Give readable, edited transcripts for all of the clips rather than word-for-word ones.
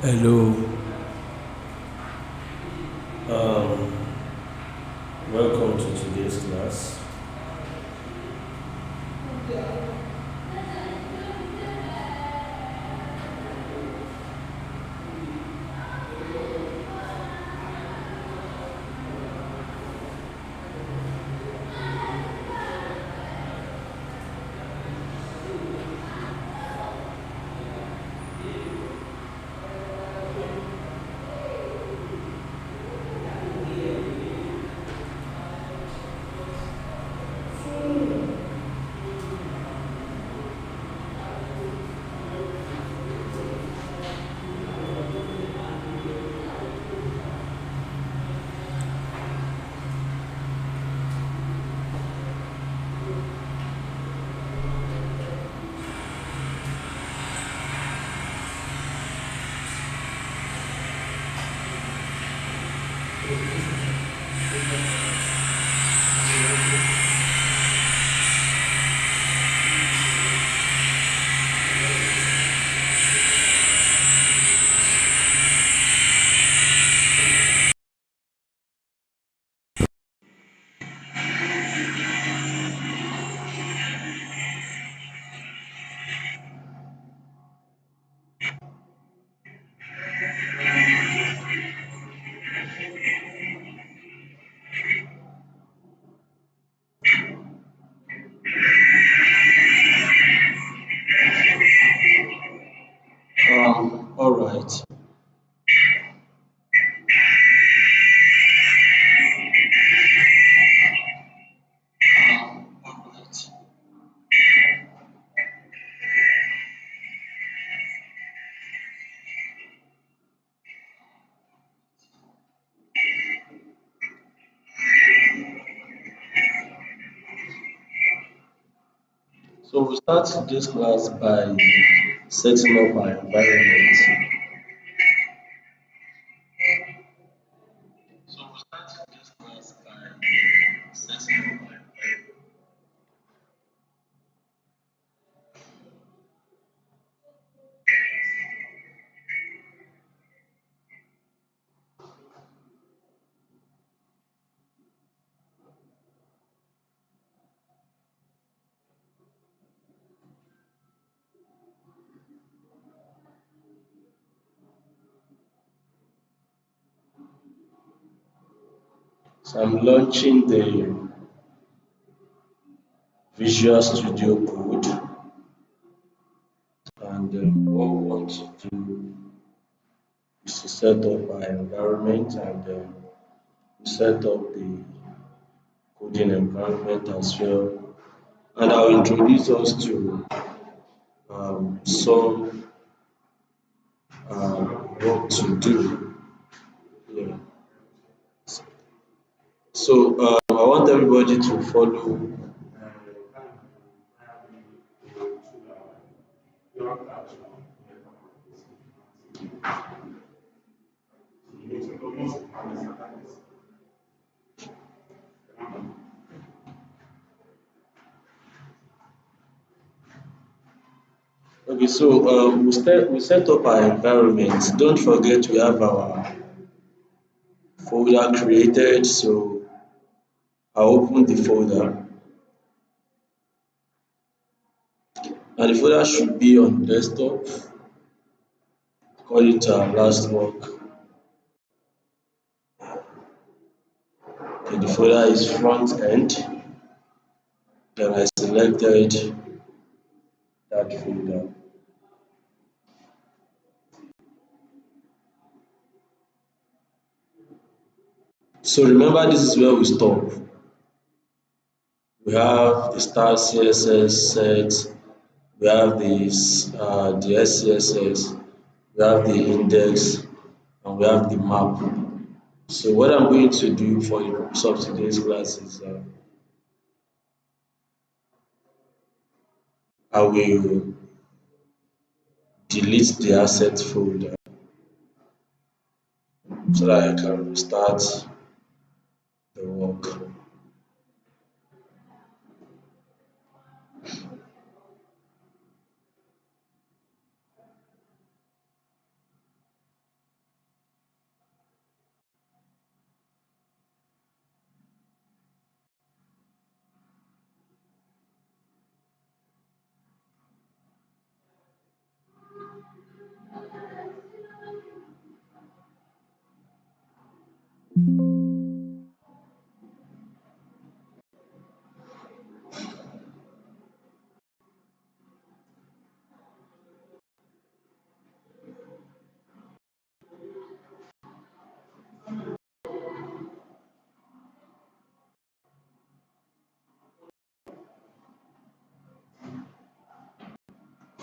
Hello, um, welcome to today's class. All right. All right. So we start today's class by setting up our environment. So we start today's class by setting up our environment. So I'm launching the Visual Studio Code, and what we want to do is to set up our environment, and we set up the coding environment as well. And I'll introduce us to some work to do. Yeah. So I want everybody to follow. Okay, so we set up our environment. Don't forget we have our folder created. So I'll open the folder, and the folder should be on desktop according to our last work. Okay, the folder is front end. Then I selected that folder. So remember, this is where we stop. We have the star CSS set, we have the SCSS, we have the index, and we have the map. So what I'm going to do for the purpose of today's class is I will delete the asset folder so that I can restart the work.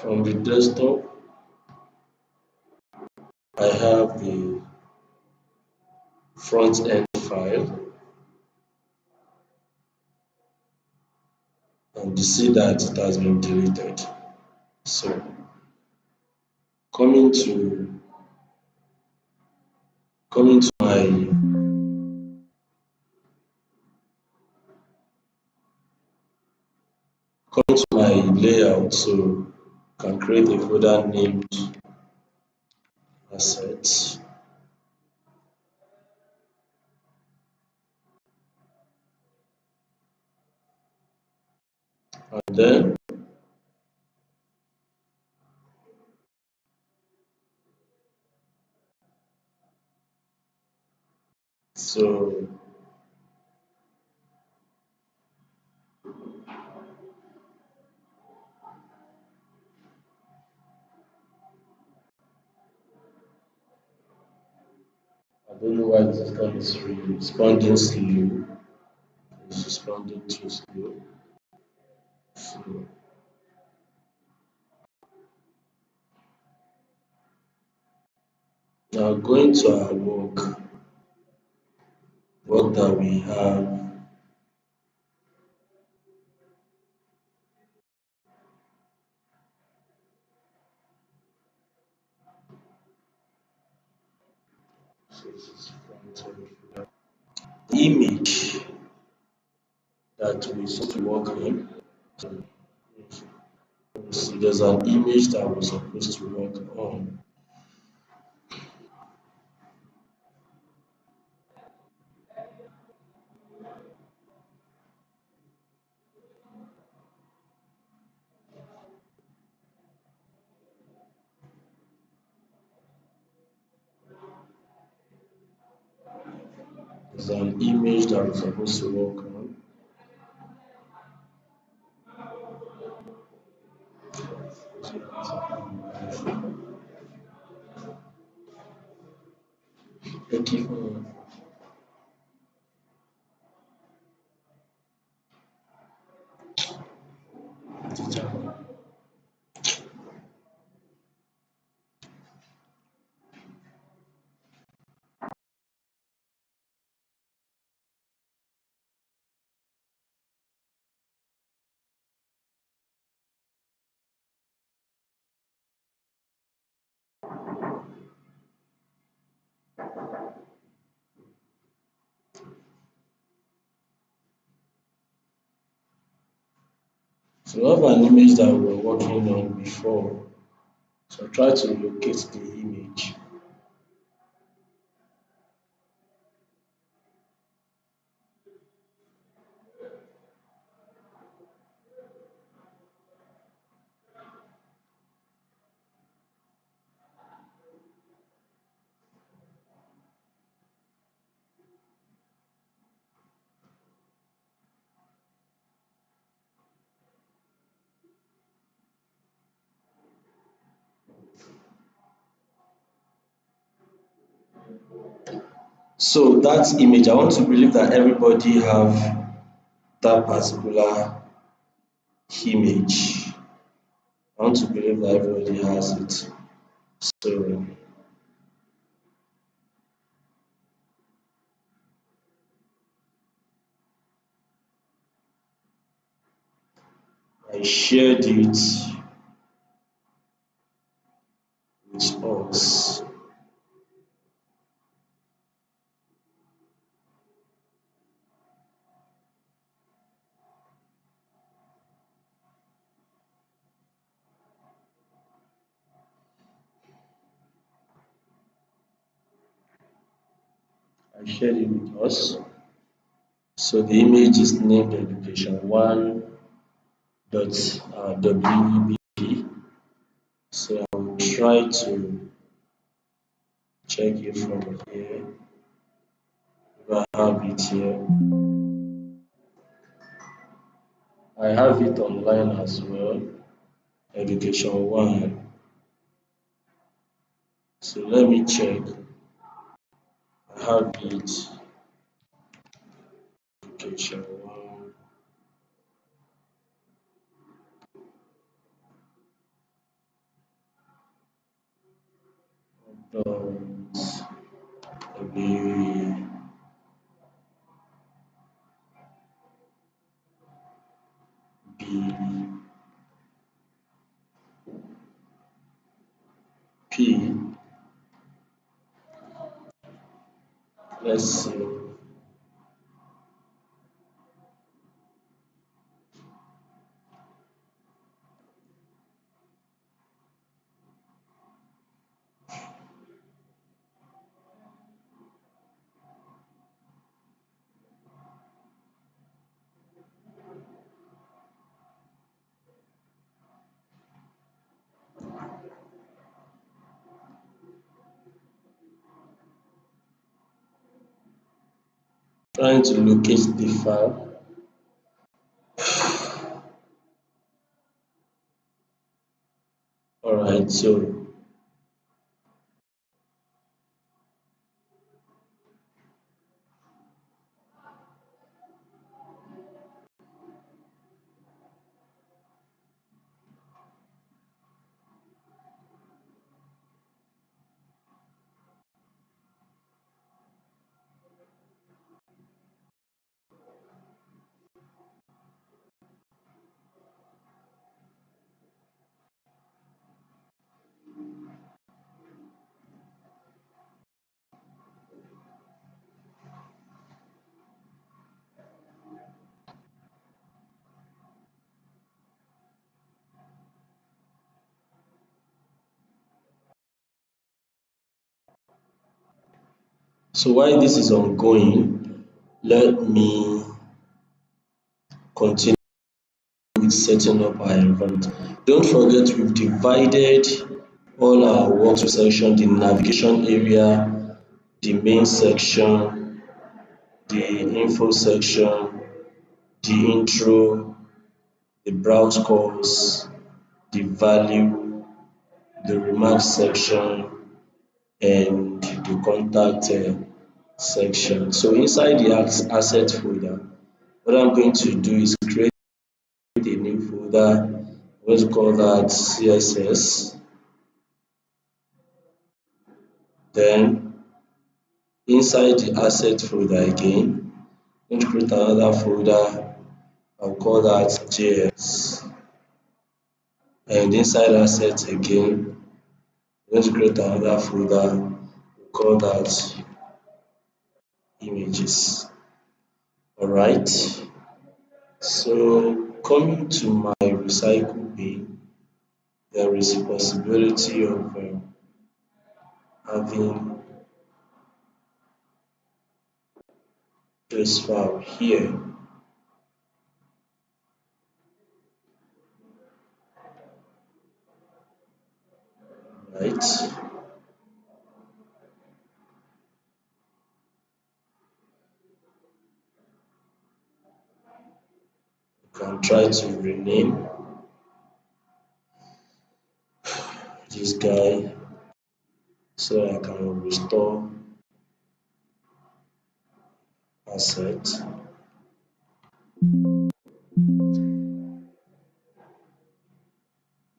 From the desktop, I have the front end file, and you see that it has been deleted. So coming to coming to my layout, so can create a folder named assets, and then so I don't know why the system is responding slow. It's responding too slow. So now going to our work that we have. So this is front end. Image that we supposed to work on. So there's an image that we're supposed to work on. There's an image that we're supposed to work on. Okay. So we have an image that we were working on before. So try to locate the image. So that image, I want to believe that everybody have that particular image. I want to believe that everybody has it. So I shared it with us. I shared it with us. So the image is named education one dot WEB. So I will try to check it from here. If I have it here. I have it online as well. Education one. So let me check. I have it. Education one. dot maybe B P. Let's see. Trying to locate the file. Alright, so while this is ongoing, let me continue with setting up our environment. Don't forget we've divided all our work to section: the navigation area, the main section, the info section, the intro, the browse course, the value, the remarks section, and the contact section. So inside the asset folder, what I'm going to do is create a new folder. I'm going to call that CSS. Then inside the asset folder again, I'm going to create another folder. I'll call that JS. And inside assets again, I'm going to create another folder. We'll call that images. Alright. So coming to my recycle bin, there is a possibility of having this file here. Right. You can try to rename this guy so I can restore asset.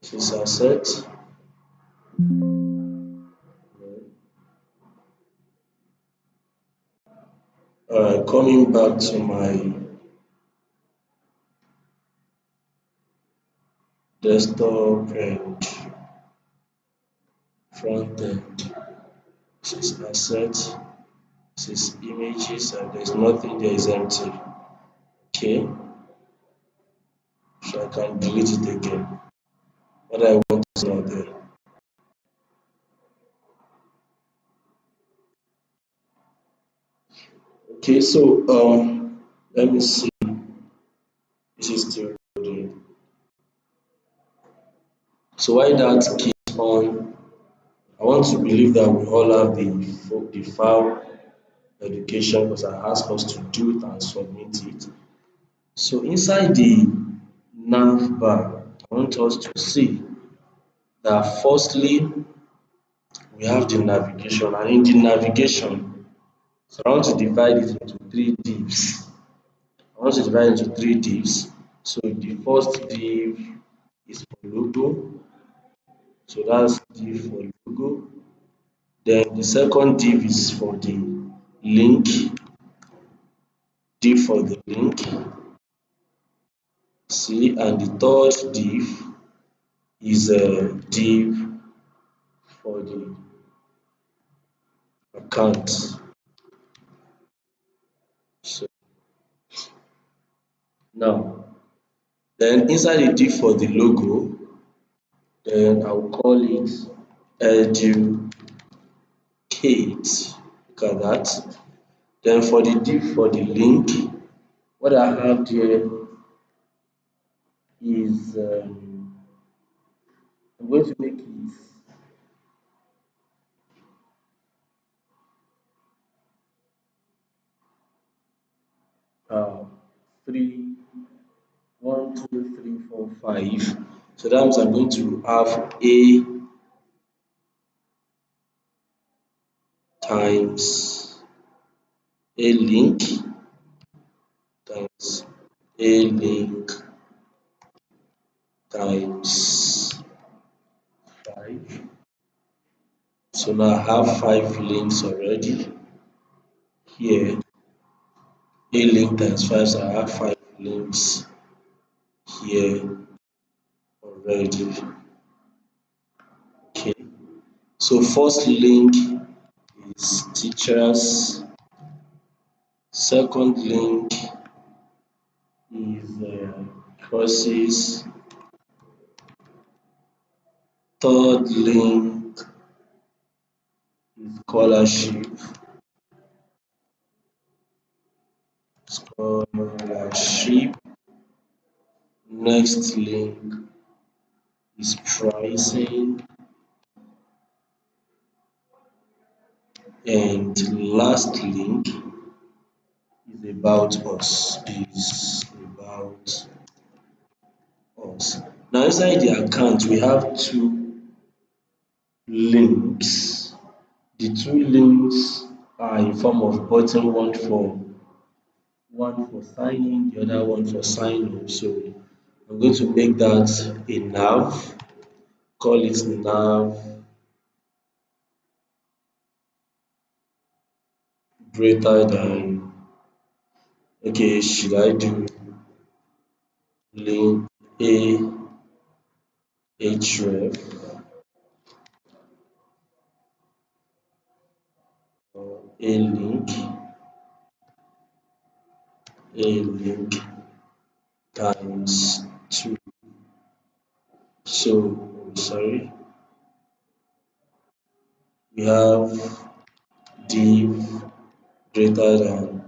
This is asset. Coming back to my desktop and front end. This is asset. This is images, and there's nothing there, is empty. Okay, so I can delete it again. What I want is not there. Okay, so let me see. This is still loading. So while that keeps on, I want to believe that we all have the file education because I asked us to do it and submit it. So inside the nav bar, I want us to see that firstly we have the navigation, and in the navigation, so I want to divide it into three divs. I want to divide it into three divs. So the first div is for logo. So that's div for logo. Then the second div is for the link, div for the link. See, and the third div is a div for the account. So now, then inside the div for the logo, then I will call it educate. Look at that. Then for the div for the link, what I have there is I'm going to make it 3, 1, 2, 3, 4, 5. So that means I'm going to have A times A link times A link times 5. So now I have 5 links already here. A link times 5, so I have 5 links here already. Okay. So first link is teachers. Second link is courses. Third link is scholarship. Scholarship. Next link is pricing. And last link is about us. Is about us. Now inside the account we have two links. The two links are in form of button, one for sign in, the other one for sign up. So I'm going to make that a nav, call it nav greater than, okay, should I do link a href or a link times 2. So sorry, we have div greater than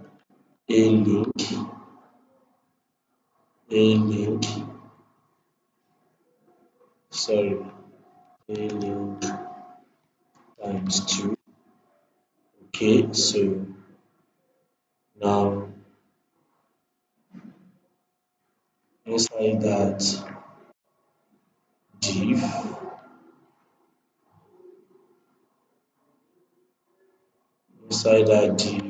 a link, sorry, a link times 2. Okay, so now inside that div, inside that div,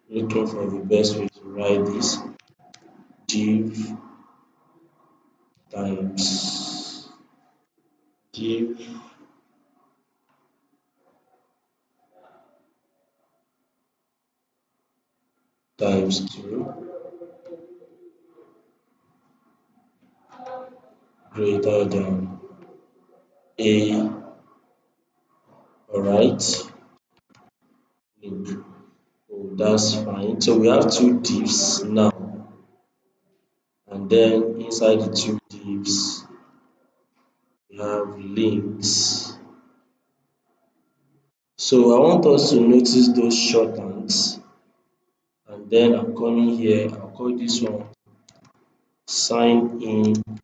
looking for the best way to write this, div times div times 2 greater than a, alright, link. Oh, that's fine. So we have two divs now, and then inside the two divs we have links. So I want us to notice those shorthands, and then I'm coming here, I'll call this one sign in, and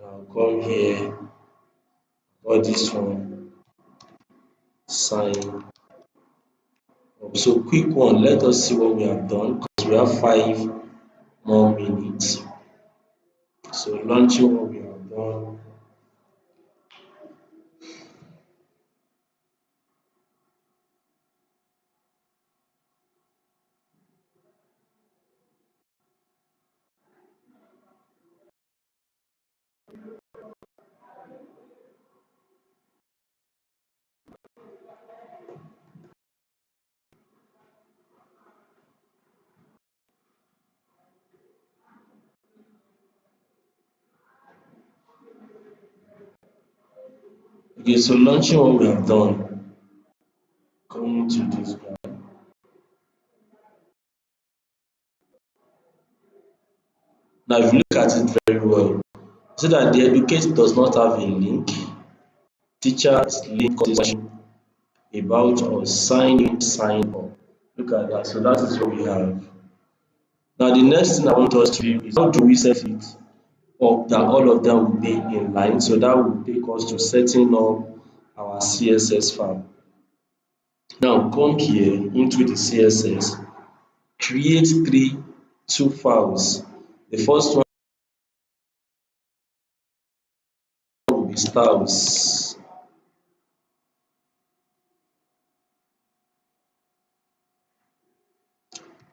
I'll come here, call this one sign up. So quick one, let us see what we have done because we have 5 more minutes. So launching what we have done. Okay, so launching what we have done, coming to this guy. Now, if you look at it very well, see that the educate does not have a link. Teachers link conversation about or sign in, sign up. Look at that. So that is what we have. Now, the next thing I want us to do is how do we set it up that all of them will be in line. So that will take us to setting up our CSS file. Now, come here into the CSS, create two files. The first one will be styles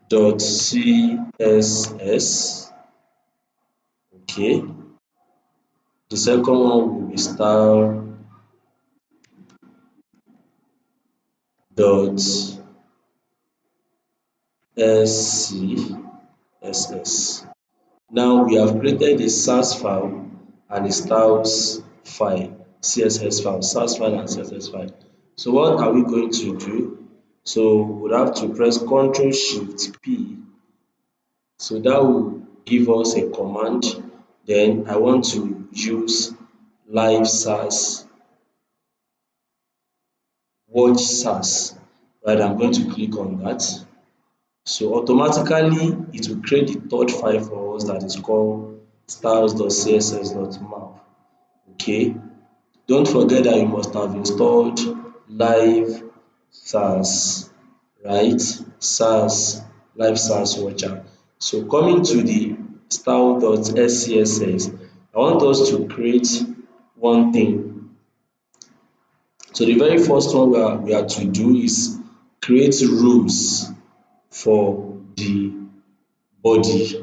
dot css. Okay. The second one will be style dot scss. Now we have created a SAS file and a styles file, CSS file, SAS file and CSS file. So what are we going to do? So we'll have to press Ctrl Shift P. So that will give us a command. Then I want to use live SAS, watch SAS. Right, I'm going to click on that. So automatically it will create the third file for us that is called styles.css.map. Okay. Don't forget that you must have installed live SAS, right? SAS, live SAS watcher. So coming to the style.scss, I want us to create one thing. So the very first one we are to do is create rules for the body,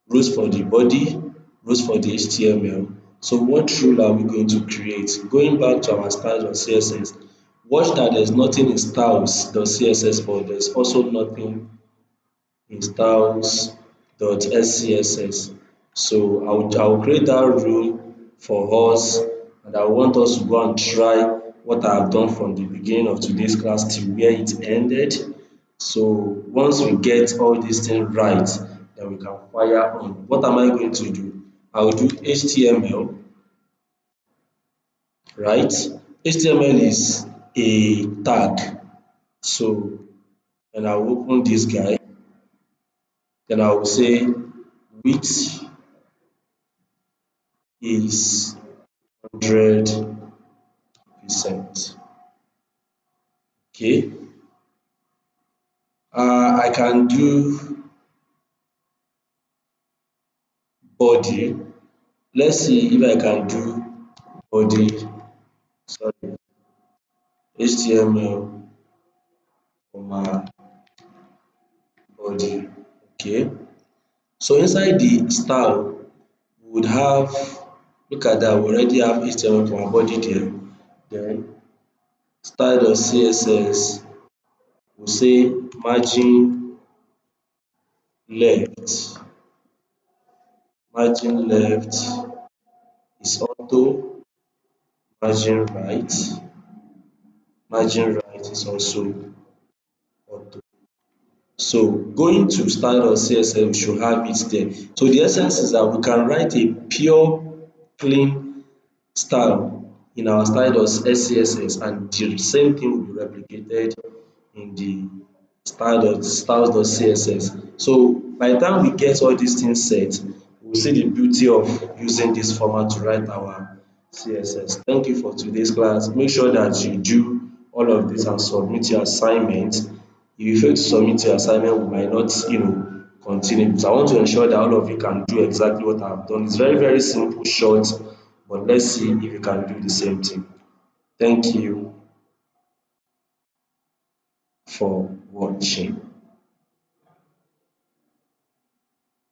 rules for the body, rules for the HTML. So what rule are we going to create? Going back to our styles.css, watch that there's nothing in styles.css, but there's also nothing in styles.scss. So I'll create that rule for us, and I want us to go and try what I have done from the beginning of today's class till where it ended. So once we get all these things right, then we can fire on. What am I going to do? I will do HTML, right? HTML is a tag. So and I will open this guy, then I will say width is 100%. Okay. I can do body. Let's see if I can do body, sorry, HTML, comma, body. Okay. So inside the style, we would have, look at that, we already have HTML, comma, body there. Then style.css will say margin left. Margin left is auto, margin right is also auto. So going to style.css, we should have it there. So the essence is that we can write a pure clean style in our style.scss, and the same thing will be replicated in the styles.css. So by the time we get all these things set, we'll see the beauty of using this format to write our CSS. Thank you for today's class. Make sure that you do all of this and submit your assignment. If you fail to submit your assignment, we might not, continue, because I want to ensure that all of you can do exactly what I've done. It's very, very simple, short, but let's see if you can do the same thing. Thank you for watching.